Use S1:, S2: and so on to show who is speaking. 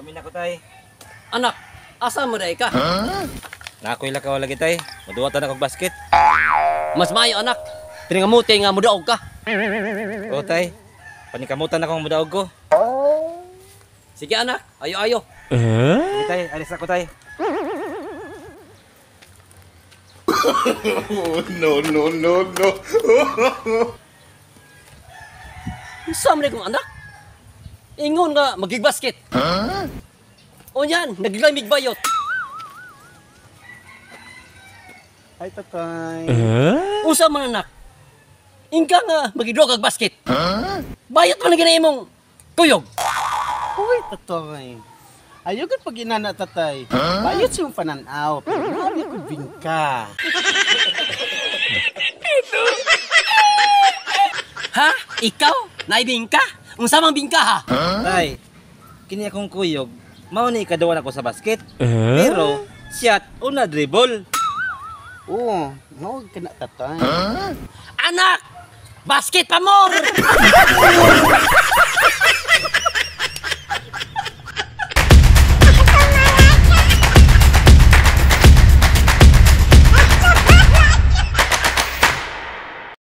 S1: Kami na ko tay.
S2: Anak, asa mo day ka?
S1: Nakoy lakaw lagi tay. Maduwatan na kog basket.
S2: Mas maayo anak. Tringamuti nga mudaog ka.
S1: O tay. Panikamutan na kong mudaog ko.
S2: Sige anak, ayo-ayo.
S1: Sige tay, alis ako tay.
S3: No.
S2: Saan mo kong anak? Ingon nga magigbasket. O yan, naglamig bayot.
S4: Ay, tatay.
S2: Usa man anak. Ingka nga magidrog kag basket. Bayot man na imong kuyog.
S4: Uy, tatay. Ayoko pag inana, tatay. Bayot siyong pananaw. Pero nabi ko bingka.
S2: Ha? Ikaw? Naibing ka? Unsa mang bingka ha?
S1: Tay, kini akong kuyog. Mao ni ikaduwa ako sa basket. Pero shot una dribble.
S4: Oo, no, ka na, tatay.
S2: Anak! Basket pa more!